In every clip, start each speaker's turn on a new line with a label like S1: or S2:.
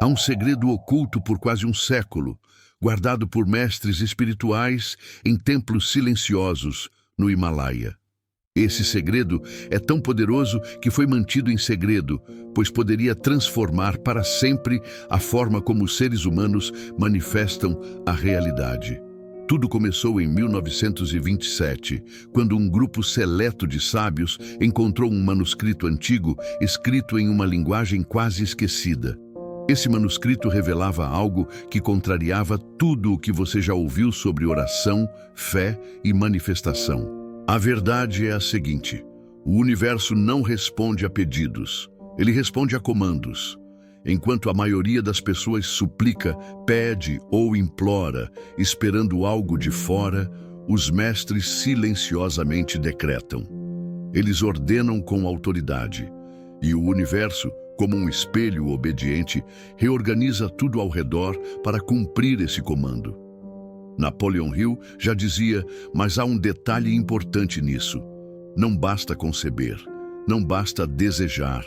S1: Há um segredo oculto por quase um século, guardado por mestres espirituais em templos silenciosos no Himalaia. Esse segredo é tão poderoso que foi mantido em segredo, pois poderia transformar para sempre a forma como os seres humanos manifestam a realidade. Tudo começou em 1927, quando um grupo seleto de sábios encontrou um manuscrito antigo escrito em uma linguagem quase esquecida. Esse manuscrito revelava algo que contrariava tudo o que você já ouviu sobre oração, fé e manifestação. A verdade é a seguinte: o universo não responde a pedidos, ele responde a comandos. Enquanto a maioria das pessoas suplica, pede ou implora, esperando algo de fora, os mestres silenciosamente decretam. Eles ordenam com autoridade, e o universo, como um espelho obediente, reorganiza tudo ao redor para cumprir esse comando. Napoleon Hill já dizia, mas há um detalhe importante nisso. Não basta conceber, não basta desejar.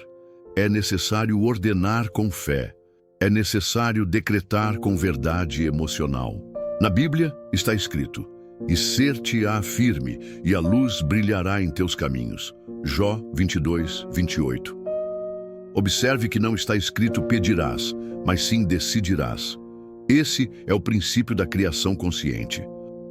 S1: É necessário ordenar com fé. É necessário decretar com verdade emocional. Na Bíblia está escrito: e ser-te-á firme, e a luz brilhará em teus caminhos. Jó 22, 28. Observe que não está escrito pedirás, mas sim decidirás. Esse é o princípio da criação consciente.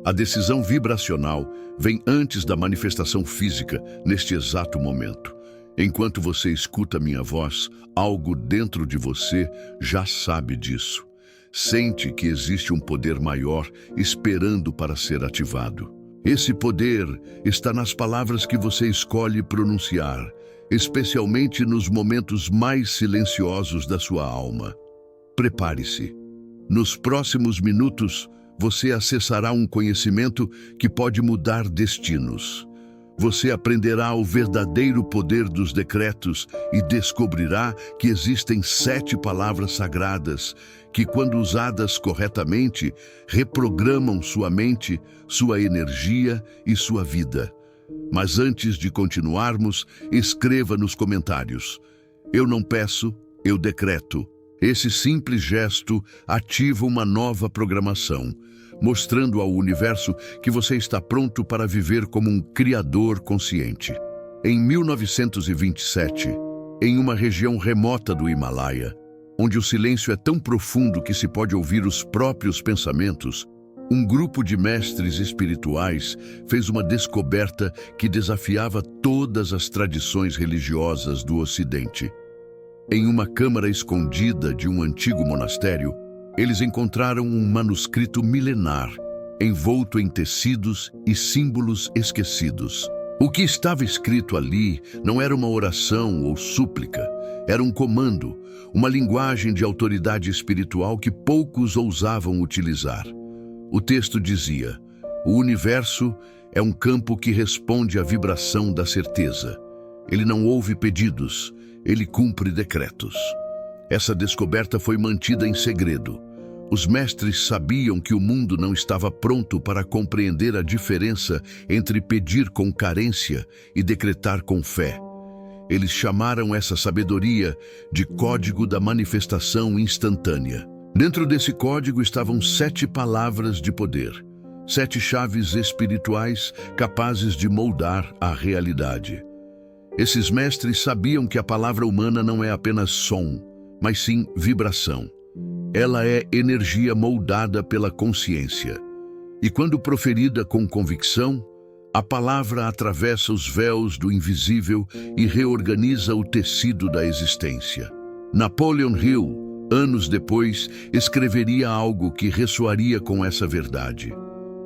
S1: A decisão vibracional vem antes da manifestação física, neste exato momento. Enquanto você escuta minha voz, algo dentro de você já sabe disso. Sente que existe um poder maior esperando para ser ativado. Esse poder está nas palavras que você escolhe pronunciar, especialmente nos momentos mais silenciosos da sua alma. Prepare-se. Nos próximos minutos, você acessará um conhecimento que pode mudar destinos. Você aprenderá o verdadeiro poder dos decretos e descobrirá que existem 7 palavras sagradas que, quando usadas corretamente, reprogramam sua mente, sua energia e sua vida. Mas antes de continuarmos, escreva nos comentários: eu não peço, eu decreto. Esse simples gesto ativa uma nova programação, mostrando ao universo que você está pronto para viver como um criador consciente. Em 1927, em uma região remota do Himalaia, onde o silêncio é tão profundo que se pode ouvir os próprios pensamentos, um grupo de mestres espirituais fez uma descoberta que desafiava todas as tradições religiosas do Ocidente. Em uma câmara escondida de um antigo monastério, eles encontraram um manuscrito milenar, envolto em tecidos e símbolos esquecidos. O que estava escrito ali não era uma oração ou súplica, era um comando, uma linguagem de autoridade espiritual que poucos ousavam utilizar. O texto dizia: o universo é um campo que responde à vibração da certeza. Ele não ouve pedidos, ele cumpre decretos. Essa descoberta foi mantida em segredo. Os mestres sabiam que o mundo não estava pronto para compreender a diferença entre pedir com carência e decretar com fé. Eles chamaram essa sabedoria de Código da Manifestação Instantânea. Dentro desse código estavam 7 palavras de poder, 7 chaves espirituais capazes de moldar a realidade. Esses mestres sabiam que a palavra humana não é apenas som, mas sim vibração. Ela é energia moldada pela consciência. E quando proferida com convicção, a palavra atravessa os véus do invisível e reorganiza o tecido da existência. Napoleon Hill, anos depois, escreveria algo que ressoaria com essa verdade.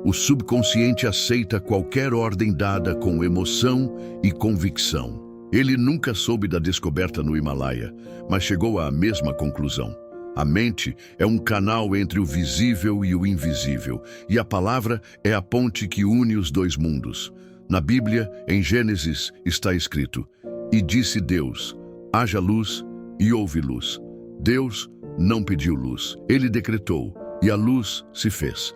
S1: O subconsciente aceita qualquer ordem dada com emoção e convicção. Ele nunca soube da descoberta no Himalaia, mas chegou à mesma conclusão. A mente é um canal entre o visível e o invisível, e a palavra é a ponte que une os dois mundos. Na Bíblia, em Gênesis, está escrito: e disse Deus, haja luz, e houve luz. Deus não pediu luz, ele decretou, e a luz se fez.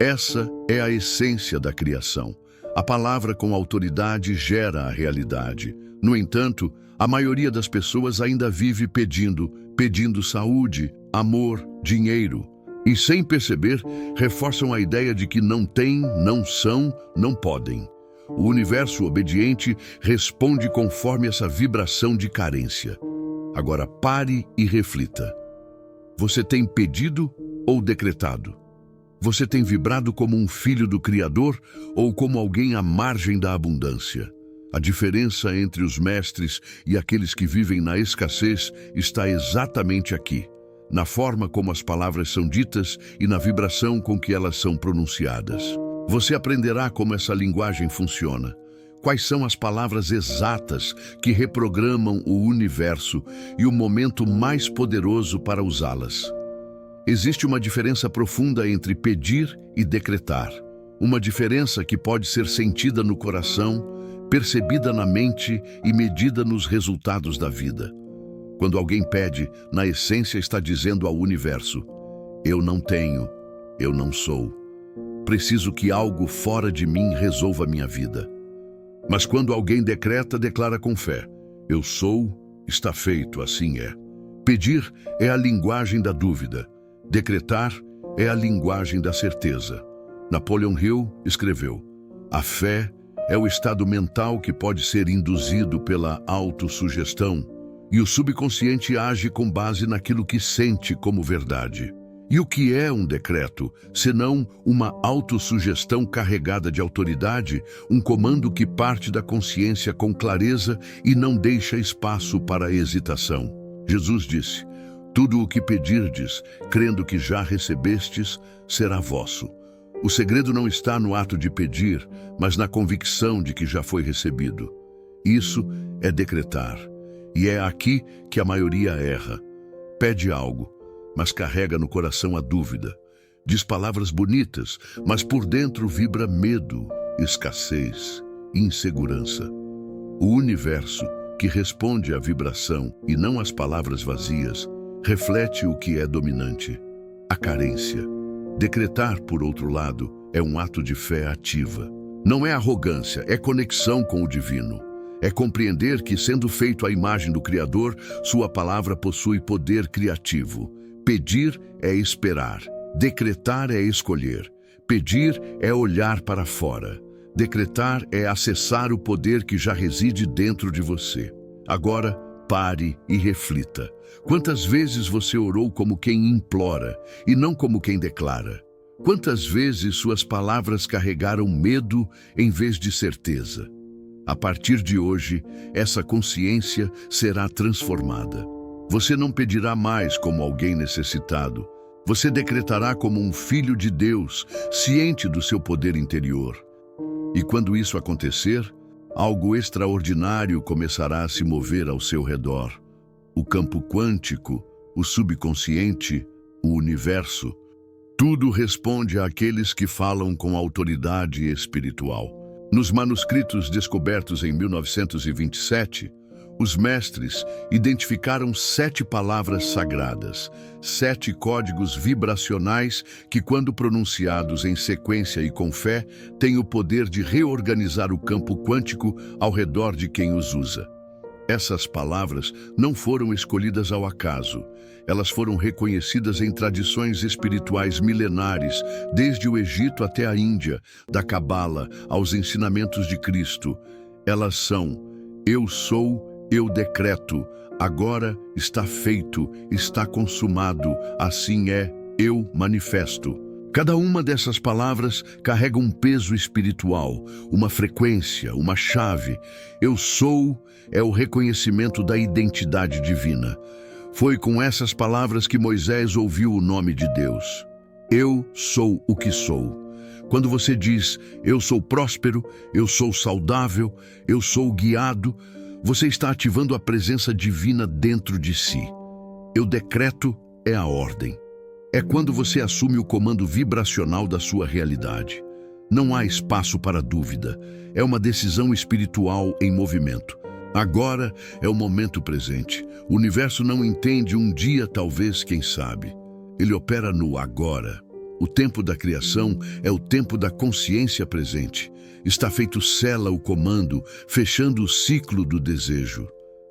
S1: Essa é a essência da criação. A palavra com autoridade gera a realidade. No entanto, a maioria das pessoas ainda vive pedindo, pedindo saúde, amor, dinheiro. E sem perceber, reforçam a ideia de que não têm, não são, não podem. O universo obediente responde conforme essa vibração de carência. Agora pare e reflita. Você tem pedido ou decretado? Você tem vibrado como um filho do Criador ou como alguém à margem da abundância? A diferença entre os mestres e aqueles que vivem na escassez está exatamente aqui, na forma como as palavras são ditas e na vibração com que elas são pronunciadas. Você aprenderá como essa linguagem funciona. Quais são as palavras exatas que reprogramam o universo e o momento mais poderoso para usá-las. Existe uma diferença profunda entre pedir e decretar. Uma diferença que pode ser sentida no coração, percebida na mente e medida nos resultados da vida. Quando alguém pede, na essência está dizendo ao universo: eu não tenho, eu não sou. Preciso que algo fora de mim resolva minha vida. Mas quando alguém decreta, declara com fé: eu sou, está feito, assim é. Pedir é a linguagem da dúvida. Decretar é a linguagem da certeza. Napoleon Hill escreveu: a fé é o estado mental que pode ser induzido pela autossugestão, e o subconsciente age com base naquilo que sente como verdade. E o que é um decreto, senão uma autossugestão carregada de autoridade, um comando que parte da consciência com clareza e não deixa espaço para hesitação? Jesus disse: tudo o que pedirdes, crendo que já recebestes, será vosso. O segredo não está no ato de pedir, mas na convicção de que já foi recebido. Isso é decretar. E é aqui que a maioria erra. Pede algo, mas carrega no coração a dúvida. Diz palavras bonitas, mas por dentro vibra medo, escassez, insegurança. O universo, que responde à vibração e não às palavras vazias, reflete o que é dominante: a carência. Decretar, por outro lado, é um ato de fé ativa. Não é arrogância, é conexão com o divino. É compreender que, sendo feito à imagem do Criador, sua palavra possui poder criativo. Pedir é esperar. Decretar é escolher. Pedir é olhar para fora. Decretar é acessar o poder que já reside dentro de você. Agora, pare e reflita. Quantas vezes você orou como quem implora e não como quem declara? Quantas vezes suas palavras carregaram medo em vez de certeza? A partir de hoje, essa consciência será transformada. Você não pedirá mais como alguém necessitado. Você decretará como um filho de Deus, ciente do seu poder interior. E quando isso acontecer, algo extraordinário começará a se mover ao seu redor. O campo quântico, o subconsciente, o universo. Tudo responde àqueles que falam com autoridade espiritual. Nos manuscritos descobertos em 1927, os mestres identificaram 7 palavras sagradas, 7 códigos vibracionais que, quando pronunciados em sequência e com fé, têm o poder de reorganizar o campo quântico ao redor de quem os usa. Essas palavras não foram escolhidas ao acaso. Elas foram reconhecidas em tradições espirituais milenares, desde o Egito até a Índia, da Cabala aos ensinamentos de Cristo. Elas são: eu sou, eu decreto, agora está feito, está consumado, assim é, eu manifesto. Cada uma dessas palavras carrega um peso espiritual, uma frequência, uma chave. Eu sou é o reconhecimento da identidade divina. Foi com essas palavras que Moisés ouviu o nome de Deus. Eu sou o que sou. Quando você diz, eu sou próspero, eu sou saudável, eu sou guiado, você está ativando a presença divina dentro de si. Eu decreto é a ordem. É quando você assume o comando vibracional da sua realidade. Não há espaço para dúvida. É uma decisão espiritual em movimento. Agora é o momento presente. O universo não entende um dia, talvez, quem sabe. Ele opera no agora. O tempo da criação é o tempo da consciência presente. Está feito, sela o comando, fechando o ciclo do desejo.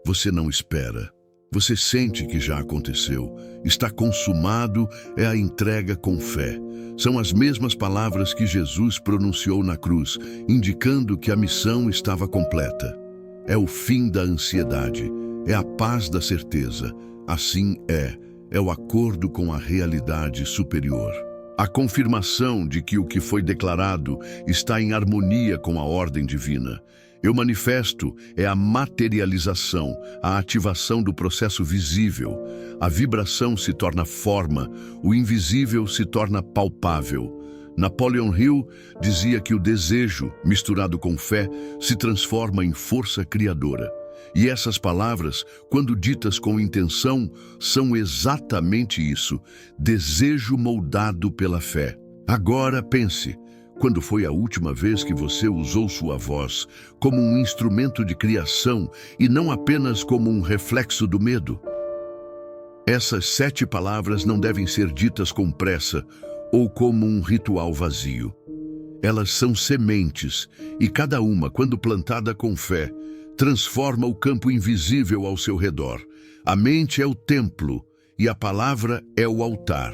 S1: Você não espera. Você sente que já aconteceu. Está consumado é a entrega com fé. São as mesmas palavras que Jesus pronunciou na cruz, indicando que a missão estava completa. É o fim da ansiedade, é a paz da certeza. Assim é o acordo com a realidade superior. A confirmação de que o que foi declarado está em harmonia com a ordem divina. Eu manifesto é a materialização, a ativação do processo visível. A vibração se torna forma, o invisível se torna palpável. Napoleon Hill dizia que o desejo, misturado com fé, se transforma em força criadora. E essas palavras, quando ditas com intenção, são exatamente isso, desejo moldado pela fé. Agora pense, quando foi a última vez que você usou sua voz como um instrumento de criação e não apenas como um reflexo do medo? Essas 7 palavras não devem ser ditas com pressa ou como um ritual vazio. Elas são sementes e cada uma, quando plantada com fé, transforma o campo invisível ao seu redor. A mente é o templo e a palavra é o altar.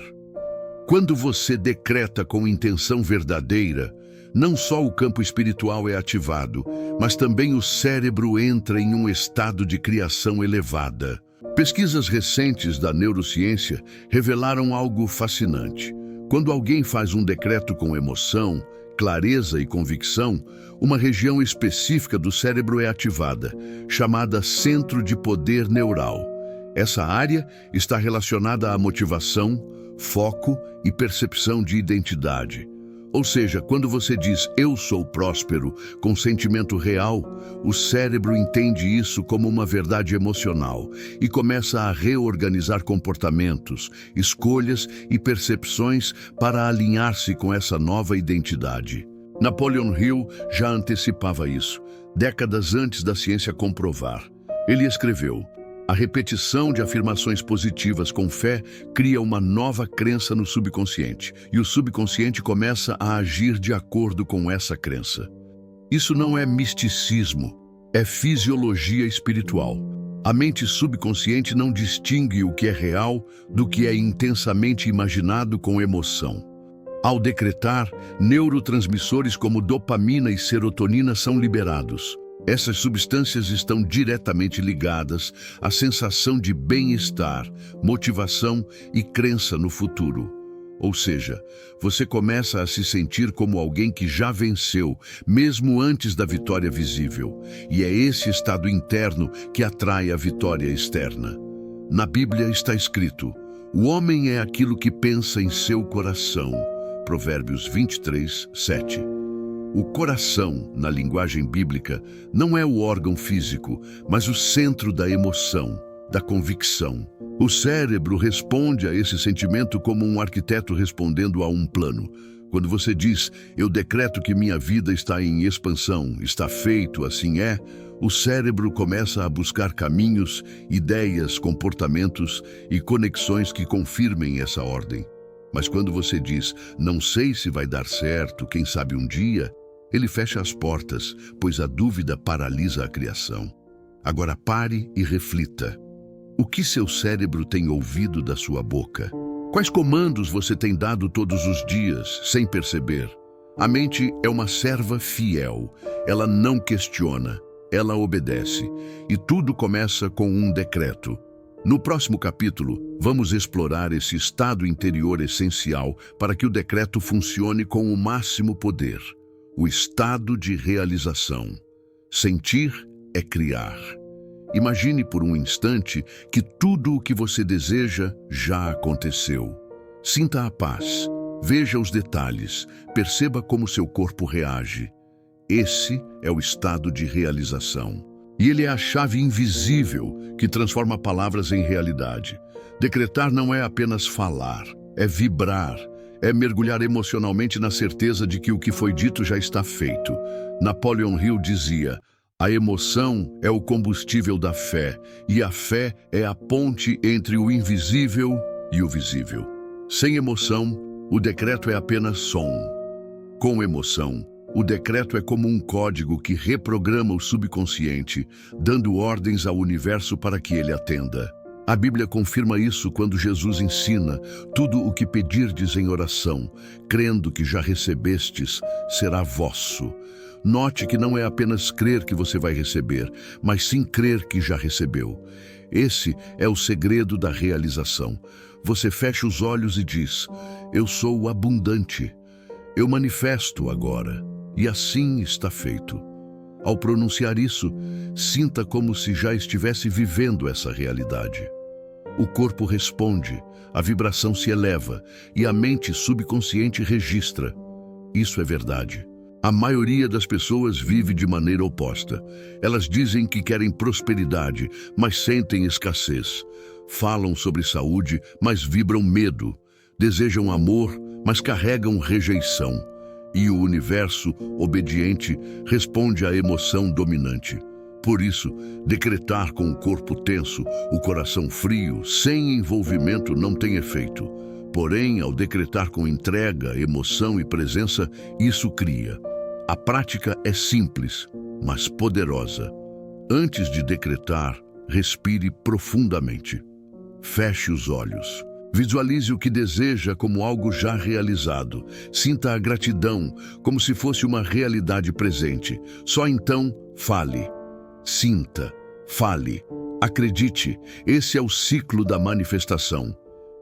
S1: Quando você decreta com intenção verdadeira, não só o campo espiritual é ativado, mas também o cérebro entra em um estado de criação elevada. Pesquisas recentes da neurociência revelaram algo fascinante. Quando alguém faz um decreto com emoção, clareza e convicção, uma região específica do cérebro é ativada, chamada centro de poder neural. Essa área está relacionada à motivação, foco e percepção de identidade. Ou seja, quando você diz "eu sou próspero" com sentimento real, o cérebro entende isso como uma verdade emocional e começa a reorganizar comportamentos, escolhas e percepções para alinhar-se com essa nova identidade. Napoleon Hill já antecipava isso, décadas antes da ciência comprovar. Ele escreveu: a repetição de afirmações positivas com fé cria uma nova crença no subconsciente, e o subconsciente começa a agir de acordo com essa crença. Isso não é misticismo, é fisiologia espiritual. A mente subconsciente não distingue o que é real do que é intensamente imaginado com emoção. Ao decretar, neurotransmissores como dopamina e serotonina são liberados. Essas substâncias estão diretamente ligadas à sensação de bem-estar, motivação e crença no futuro. Ou seja, você começa a se sentir como alguém que já venceu, mesmo antes da vitória visível. E é esse estado interno que atrai a vitória externa. Na Bíblia está escrito: o homem é aquilo que pensa em seu coração. Provérbios 23, 7. O coração, na linguagem bíblica, não é o órgão físico, mas o centro da emoção, da convicção. O cérebro responde a esse sentimento como um arquiteto respondendo a um plano. Quando você diz, eu decreto que minha vida está em expansão, está feito, assim é, o cérebro começa a buscar caminhos, ideias, comportamentos e conexões que confirmem essa ordem. Mas quando você diz, não sei se vai dar certo, quem sabe um dia, ele fecha as portas, pois a dúvida paralisa a criação. Agora pare e reflita. O que seu cérebro tem ouvido da sua boca? Quais comandos você tem dado todos os dias, sem perceber? A mente é uma serva fiel. Ela não questiona, ela obedece. E tudo começa com um decreto. No próximo capítulo, vamos explorar esse estado interior essencial para que o decreto funcione com o máximo poder. O estado de realização. Sentir é criar. Imagine por um instante que tudo o que você deseja já aconteceu. Sinta a paz, veja os detalhes, perceba como seu corpo reage. Esse é o estado de realização. E ele é a chave invisível que transforma palavras em realidade. Decretar não é apenas falar, é vibrar, é mergulhar emocionalmente na certeza de que o que foi dito já está feito. Napoleon Hill dizia, a emoção é o combustível da fé, e a fé é a ponte entre o invisível e o visível. Sem emoção, o decreto é apenas som. Com emoção, o decreto é como um código que reprograma o subconsciente, dando ordens ao universo para que ele atenda. A Bíblia confirma isso quando Jesus ensina: tudo o que pedirdes em oração, crendo que já recebestes, será vosso. Note que não é apenas crer que você vai receber, mas sim crer que já recebeu. Esse é o segredo da realização. Você fecha os olhos e diz: eu sou o abundante. Eu manifesto agora. E assim está feito. Ao pronunciar isso, sinta como se já estivesse vivendo essa realidade. O corpo responde, a vibração se eleva e a mente subconsciente registra. Isso é verdade. A maioria das pessoas vive de maneira oposta. Elas dizem que querem prosperidade, mas sentem escassez. Falam sobre saúde, mas vibram medo. Desejam amor, mas carregam rejeição. E o universo, obediente, responde à emoção dominante. Por isso, decretar com o corpo tenso, o coração frio, sem envolvimento não tem efeito. Porém, ao decretar com entrega, emoção e presença, isso cria. A prática é simples, mas poderosa. Antes de decretar, respire profundamente. Feche os olhos. Visualize o que deseja como algo já realizado. Sinta a gratidão como se fosse uma realidade presente. Só então, fale. Sinta, fale, acredite, esse é o ciclo da manifestação.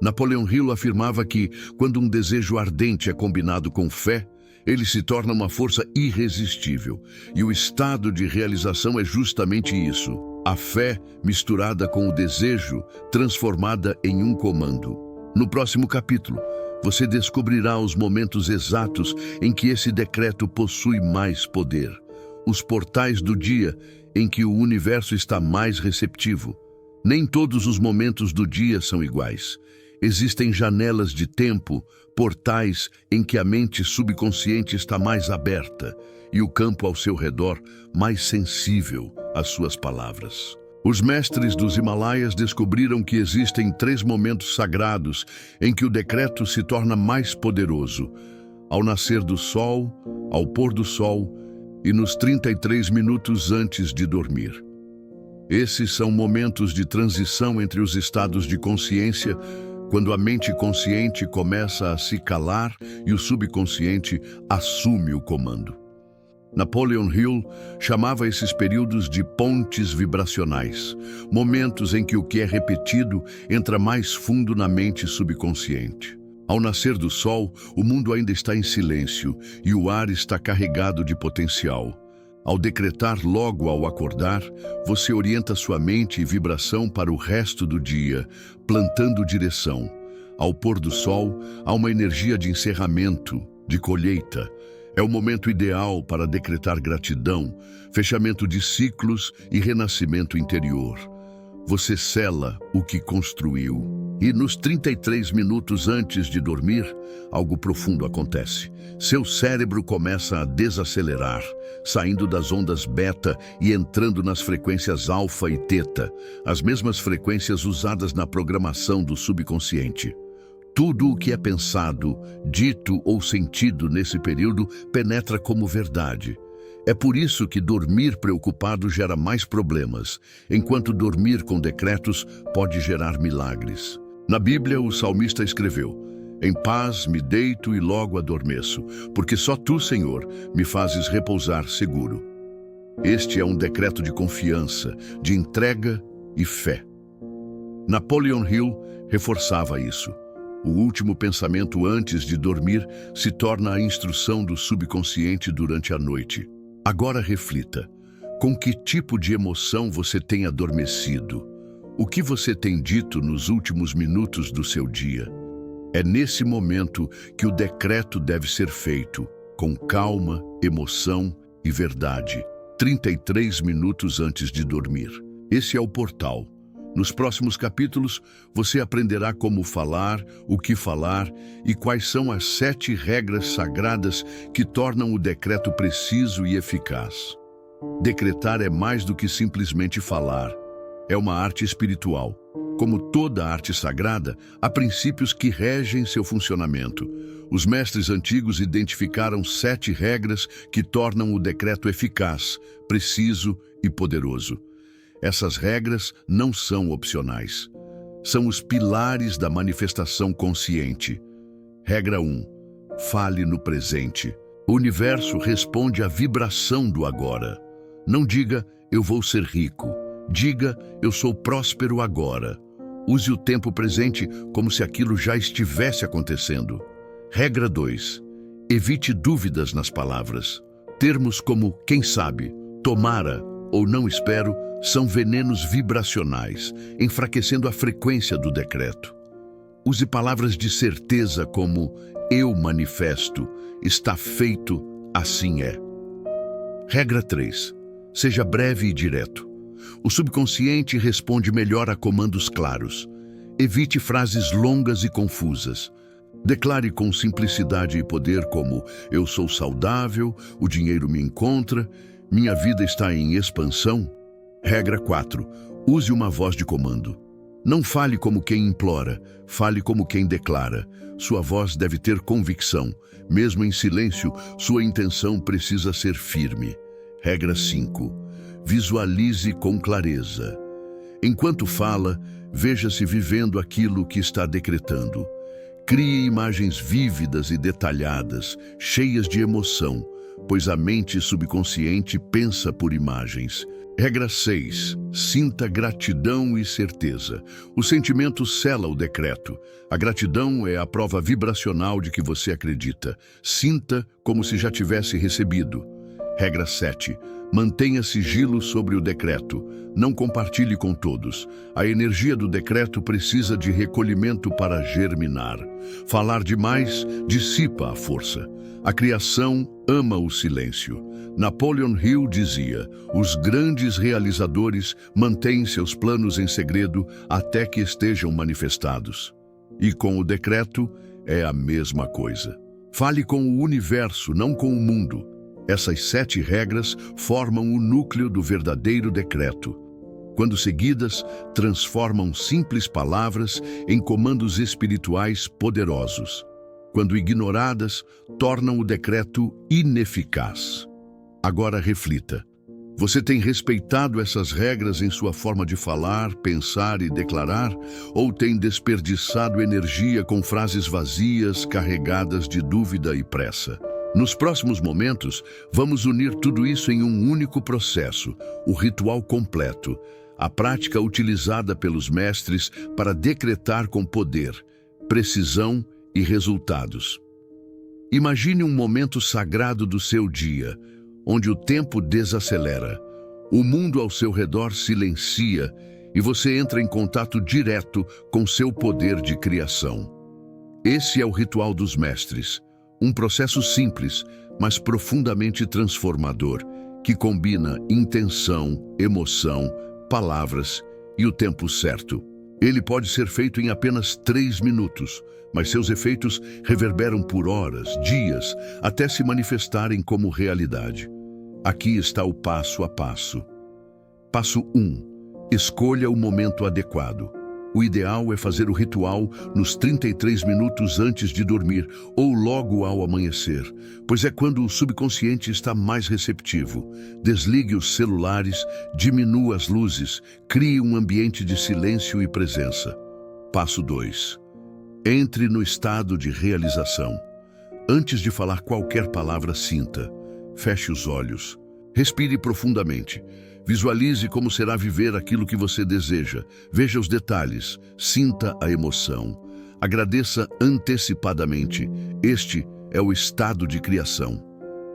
S1: Napoleon Hill afirmava que, quando um desejo ardente é combinado com fé, ele se torna uma força irresistível. E o estado de realização é justamente isso. A fé misturada com o desejo, transformada em um comando. No próximo capítulo, você descobrirá os momentos exatos em que esse decreto possui mais poder. Os portais do dia em que o universo está mais receptivo. Nem todos os momentos do dia são iguais. Existem janelas de tempo, portais em que a mente subconsciente está mais aberta e o campo ao seu redor mais sensível às suas palavras. Os mestres dos Himalaias descobriram que existem 3 momentos sagrados em que o decreto se torna mais poderoso: ao nascer do sol, ao pôr do sol e nos 33 minutos antes de dormir. Esses são momentos de transição entre os estados de consciência, quando a mente consciente começa a se calar e o subconsciente assume o comando. Napoleon Hill chamava esses períodos de pontes vibracionais, momentos em que o que é repetido entra mais fundo na mente subconsciente. Ao nascer do sol, o mundo ainda está em silêncio e o ar está carregado de potencial. Ao decretar logo ao acordar, você orienta sua mente e vibração para o resto do dia, plantando direção. Ao pôr do sol, há uma energia de encerramento, de colheita. É o momento ideal para decretar gratidão, fechamento de ciclos e renascimento interior. Você sela o que construiu. E nos 33 minutos antes de dormir, algo profundo acontece. Seu cérebro começa a desacelerar, saindo das ondas beta e entrando nas frequências alfa e teta, as mesmas frequências usadas na programação do subconsciente. Tudo o que é pensado, dito ou sentido nesse período penetra como verdade. É por isso que dormir preocupado gera mais problemas, enquanto dormir com decretos pode gerar milagres. Na Bíblia, o salmista escreveu: em paz me deito e logo adormeço, porque só tu, Senhor, me fazes repousar seguro. Este é um decreto de confiança, de entrega e fé. Napoleon Hill reforçava isso. O último pensamento antes de dormir se torna a instrução do subconsciente durante a noite. Agora reflita: com que tipo de emoção você tem adormecido? O que você tem dito nos últimos minutos do seu dia? É nesse momento que o decreto deve ser feito, com calma, emoção e verdade, 33 minutos antes de dormir. Esse é o portal. Nos próximos capítulos, você aprenderá como falar, o que falar e quais são as 7 regras sagradas que tornam o decreto preciso e eficaz. Decretar é mais do que simplesmente falar. É uma arte espiritual. Como toda arte sagrada, há princípios que regem seu funcionamento. Os mestres antigos identificaram 7 regras que tornam o decreto eficaz, preciso e poderoso. Essas regras não são opcionais. são os pilares da manifestação consciente. Regra 1. Fale no presente. O universo responde à vibração do agora. Não diga, eu vou ser rico. Diga, eu sou próspero agora. Use o tempo presente como se aquilo já estivesse acontecendo. Regra 2. Evite dúvidas nas palavras. Termos como quem sabe, tomara ou não espero são venenos vibracionais, enfraquecendo a frequência do decreto. Use palavras de certeza como eu manifesto, está feito, assim é. Regra 3. Seja breve e direto. O subconsciente responde melhor a comandos claros. Evite frases longas e confusas. Declare com simplicidade e poder como eu sou saudável, o dinheiro me encontra, minha vida está em expansão. Regra 4. Use uma voz de comando. Não fale como quem implora, fale como quem declara. Sua voz deve ter convicção. Mesmo em silêncio, sua intenção precisa ser firme. Regra 5. Visualize com clareza. Enquanto fala, veja-se vivendo aquilo que está decretando. Crie imagens vívidas e detalhadas, cheias de emoção, pois a mente subconsciente pensa por imagens. Regra 6. Sinta gratidão e certeza. O sentimento sela o decreto. A gratidão é a prova vibracional de que você acredita. Sinta como se já tivesse recebido. Regra 7. Mantenha sigilo sobre o decreto. Não compartilhe com todos. A energia do decreto precisa de recolhimento para germinar. Falar demais dissipa a força. A criação ama o silêncio. Napoleon Hill dizia, os grandes realizadores mantêm seus planos em segredo até que estejam manifestados. E com o decreto é a mesma coisa. Fale com o universo, não com o mundo. Essas 7 regras formam o núcleo do verdadeiro decreto. Quando seguidas, transformam simples palavras em comandos espirituais poderosos. Quando ignoradas, tornam o decreto ineficaz. Agora reflita. Você tem respeitado essas regras em sua forma de falar, pensar e declarar? Ou tem desperdiçado energia com frases vazias, carregadas de dúvida e pressa? Nos próximos momentos, vamos unir tudo isso em um único processo, o ritual completo, a prática utilizada pelos mestres para decretar com poder, precisão e resultados. Imagine um momento sagrado do seu dia, onde o tempo desacelera, o mundo ao seu redor silencia e você entra em contato direto com seu poder de criação. Esse é o ritual dos mestres, um processo simples, mas profundamente transformador, que combina intenção, emoção, palavras e o tempo certo. Ele pode ser feito em apenas 3 minutos, mas seus efeitos reverberam por horas, dias, até se manifestarem como realidade. Aqui está o passo a passo. Passo 1. Escolha o momento adequado. O ideal é fazer o ritual nos 33 minutos antes de dormir ou logo ao amanhecer, pois é quando o subconsciente está mais receptivo. Desligue os celulares, diminua as luzes, crie um ambiente de silêncio e presença. Passo 2. Entre no estado de realização. Antes de falar qualquer palavra, sinta. Feche os olhos. Respire profundamente. Visualize como será viver aquilo que você deseja. Veja os detalhes. Sinta a emoção. Agradeça antecipadamente. Este é o estado de criação.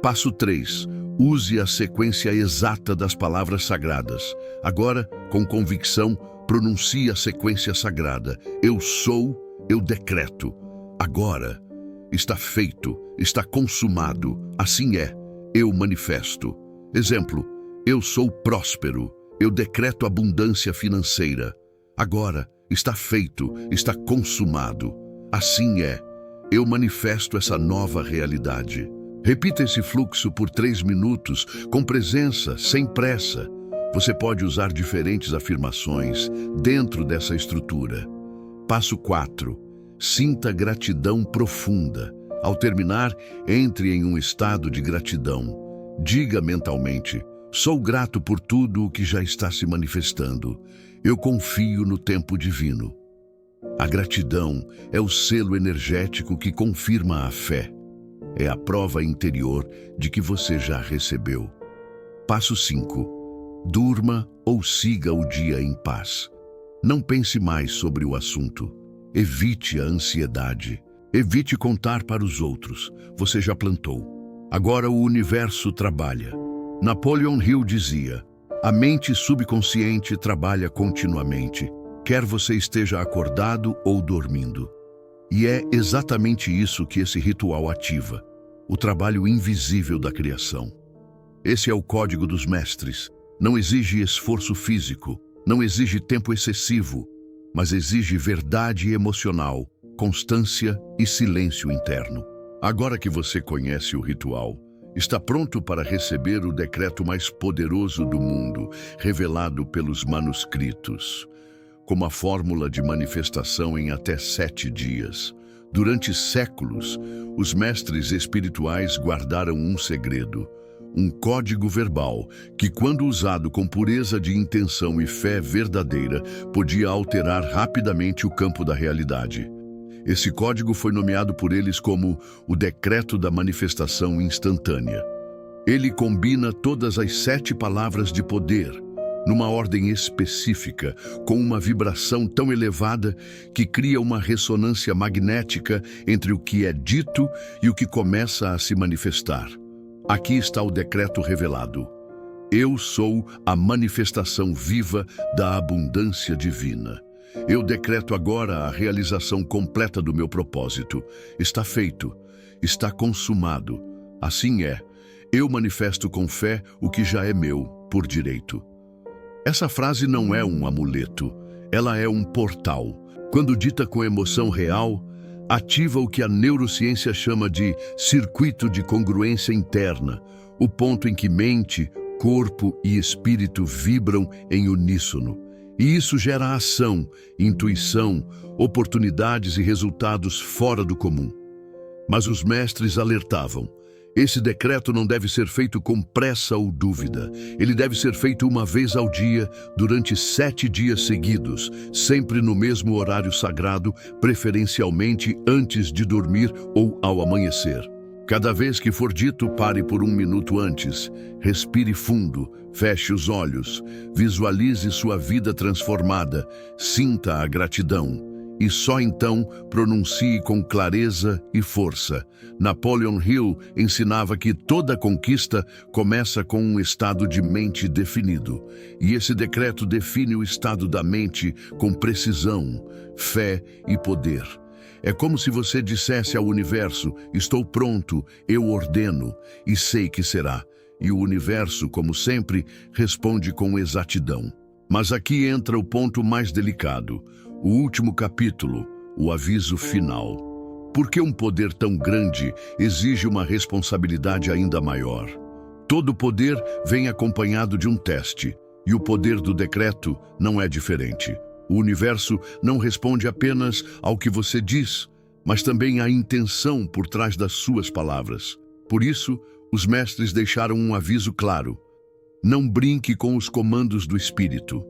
S1: Passo 3. Use a sequência exata das palavras sagradas. Agora, com convicção, pronuncie a sequência sagrada. Eu sou, eu decreto. Agora. Está feito, está consumado. Assim é. Eu manifesto. Exemplo. Eu sou próspero, eu decreto abundância financeira. Agora, está feito, está consumado. Assim é, eu manifesto essa nova realidade. Repita esse fluxo por 3 minutos, com presença, sem pressa. Você pode usar diferentes afirmações dentro dessa estrutura. Passo 4. Sinta gratidão profunda. Ao terminar, entre em um estado de gratidão. Diga mentalmente: sou grato por tudo o que já está se manifestando. Eu confio no tempo divino. A gratidão é o selo energético que confirma a fé. É a prova interior de que você já recebeu. Passo 5. Durma ou siga o dia em paz. Não pense mais sobre o assunto. Evite a ansiedade. Evite contar para os outros. Você já plantou. Agora o universo trabalha. Napoleon Hill dizia: a mente subconsciente trabalha continuamente, quer você esteja acordado ou dormindo. E é exatamente isso que esse ritual ativa, o trabalho invisível da criação. Esse é o código dos mestres. Não exige esforço físico, não exige tempo excessivo, mas exige verdade emocional, constância e silêncio interno. Agora que você conhece o ritual, está pronto para receber o decreto mais poderoso do mundo, revelado pelos manuscritos, como a fórmula de manifestação em até 7 dias. Durante séculos, os mestres espirituais guardaram um segredo, um código verbal que, quando usado com pureza de intenção e fé verdadeira, podia alterar rapidamente o campo da realidade. Esse código foi nomeado por eles como o Decreto da Manifestação Instantânea. Ele combina todas as 7 palavras de poder, numa ordem específica, com uma vibração tão elevada que cria uma ressonância magnética entre o que é dito e o que começa a se manifestar. Aqui está o decreto revelado. Eu sou a manifestação viva da abundância divina. Eu decreto agora a realização completa do meu propósito. Está feito, está consumado. Assim é. Eu manifesto com fé o que já é meu, por direito. Essa frase não é um amuleto, ela é um portal. Quando dita com emoção real, ativa o que a neurociência chama de circuito de congruência interna, o ponto em que mente, corpo e espírito vibram em uníssono. E isso gera ação, intuição, oportunidades e resultados fora do comum. Mas os mestres alertavam: esse decreto não deve ser feito com pressa ou dúvida. Ele deve ser feito uma vez ao dia, durante 7 dias seguidos, sempre no mesmo horário sagrado, preferencialmente antes de dormir ou ao amanhecer. Cada vez que for dito, pare por 1 minuto antes, respire fundo, feche os olhos, visualize sua vida transformada, sinta a gratidão. E só então pronuncie com clareza e força. Napoleon Hill ensinava que toda conquista começa com um estado de mente definido. E esse decreto define o estado da mente com precisão, fé e poder. É como se você dissesse ao universo: estou pronto, eu ordeno e sei que será. E o universo, como sempre, responde com exatidão. Mas aqui entra o ponto mais delicado. O último capítulo, o aviso final. Por que um poder tão grande exige uma responsabilidade ainda maior? Todo poder vem acompanhado de um teste, e o poder do decreto não é diferente. O universo não responde apenas ao que você diz, mas também à intenção por trás das suas palavras. Por isso, os mestres deixaram um aviso claro: não brinque com os comandos do Espírito.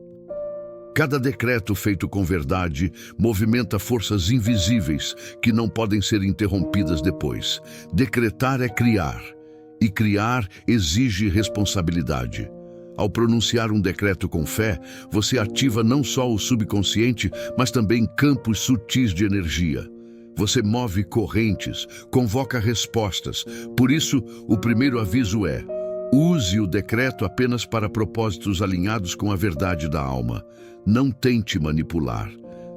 S1: Cada decreto feito com verdade movimenta forças invisíveis que não podem ser interrompidas depois. Decretar é criar, e criar exige responsabilidade. Ao pronunciar um decreto com fé, você ativa não só o subconsciente, mas também campos sutis de energia. Você move correntes, convoca respostas. Por isso, o primeiro aviso é: use o decreto apenas para propósitos alinhados com a verdade da alma. Não tente manipular.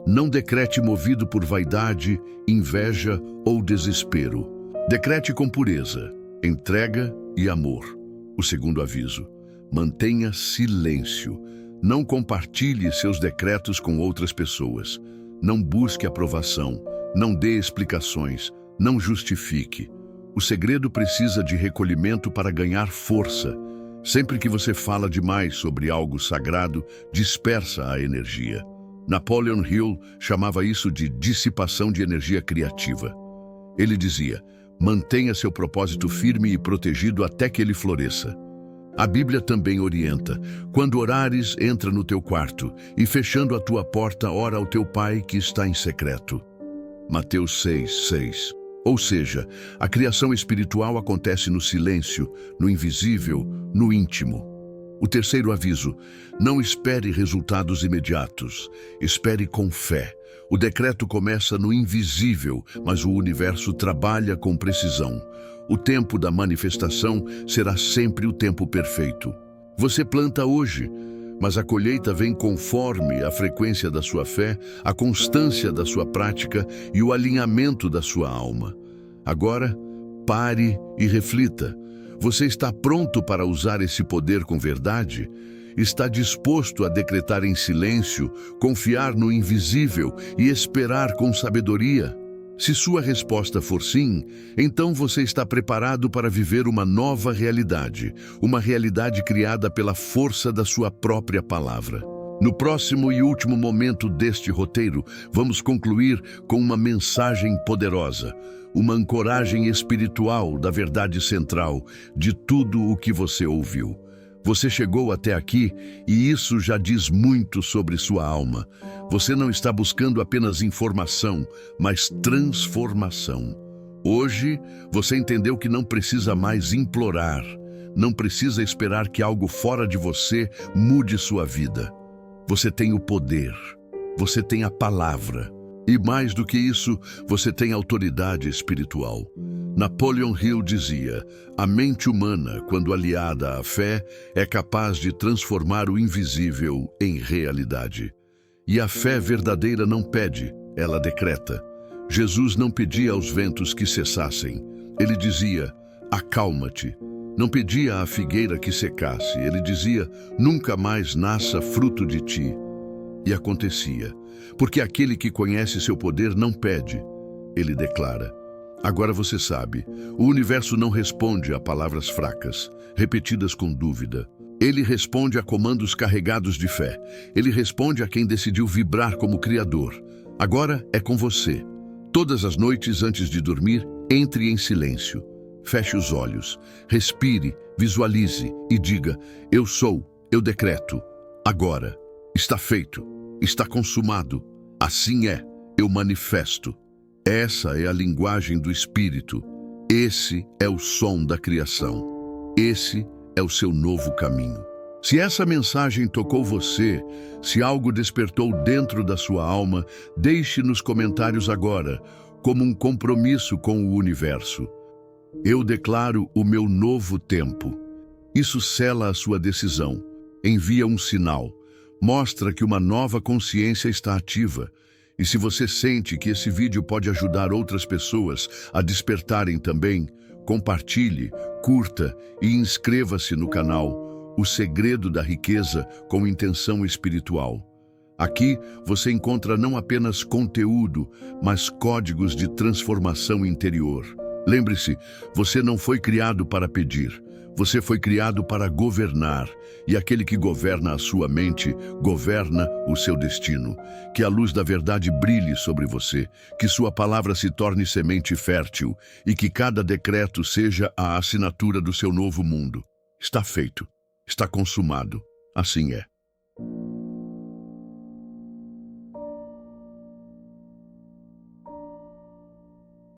S1: Não decrete movido por vaidade, inveja ou desespero. Decrete com pureza, entrega e amor. O segundo aviso: mantenha silêncio. Não compartilhe seus decretos com outras pessoas. Não busque aprovação. Não dê explicações. Não justifique. O segredo precisa de recolhimento para ganhar força. Sempre que você fala demais sobre algo sagrado, dispersa a energia. Napoleon Hill chamava isso de dissipação de energia criativa. Ele dizia: mantenha seu propósito firme e protegido até que ele floresça. A Bíblia também orienta: quando orares, entra no teu quarto, e fechando a tua porta, ora ao teu Pai que está em secreto. Mateus 6:6. Ou seja, a criação espiritual acontece no silêncio, no invisível, no íntimo. O terceiro aviso: não espere resultados imediatos, espere com fé. O decreto começa no invisível, mas o universo trabalha com precisão. O tempo da manifestação será sempre o tempo perfeito. Você planta hoje, mas a colheita vem conforme a frequência da sua fé, a constância da sua prática e o alinhamento da sua alma. Agora, pare e reflita. Você está pronto para usar esse poder com verdade? Está disposto a decretar em silêncio, confiar no invisível e esperar com sabedoria? Se sua resposta for sim, então você está preparado para viver uma nova realidade, uma realidade criada pela força da sua própria palavra. No próximo e último momento deste roteiro, vamos concluir com uma mensagem poderosa, uma ancoragem espiritual da verdade central de tudo o que você ouviu. Você chegou até aqui e isso já diz muito sobre sua alma. Você não está buscando apenas informação, mas transformação. Hoje, você entendeu que não precisa mais implorar, não precisa esperar que algo fora de você mude sua vida. Você tem o poder, você tem a palavra. E mais do que isso, você tem autoridade espiritual. Napoleon Hill dizia: a mente humana, quando aliada à fé, é capaz de transformar o invisível em realidade. E a fé verdadeira não pede, ela decreta. Jesus não pedia aos ventos que cessassem. Ele dizia: acalma-te. Não pedia à figueira que secasse. Ele dizia: nunca mais nasça fruto de ti. E acontecia, porque aquele que conhece seu poder não pede, ele declara. Agora você sabe, o universo não responde a palavras fracas, repetidas com dúvida. Ele responde a comandos carregados de fé. Ele responde a quem decidiu vibrar como Criador. Agora é com você. Todas as noites antes de dormir, entre em silêncio. Feche os olhos, respire, visualize e diga: eu sou, eu decreto. Agora, está feito. Está consumado. Assim é, eu manifesto. Essa é a linguagem do Espírito. Esse é o som da criação. Esse é o seu novo caminho. Se essa mensagem tocou você, se algo despertou dentro da sua alma, deixe nos comentários agora, como um compromisso com o universo. Eu declaro o meu novo tempo. Isso sela a sua decisão. Envia um sinal. Mostra que uma nova consciência está ativa. E se você sente que esse vídeo pode ajudar outras pessoas a despertarem também, compartilhe, curta e inscreva-se no canal O Segredo da Riqueza com Intenção Espiritual. Aqui você encontra não apenas conteúdo, mas códigos de transformação interior. Lembre-se, você não foi criado para pedir. Você foi criado para governar, e aquele que governa a sua mente, governa o seu destino. Que a luz da verdade brilhe sobre você, que sua palavra se torne semente fértil, e que cada decreto seja a assinatura do seu novo mundo. Está feito, está consumado, assim é.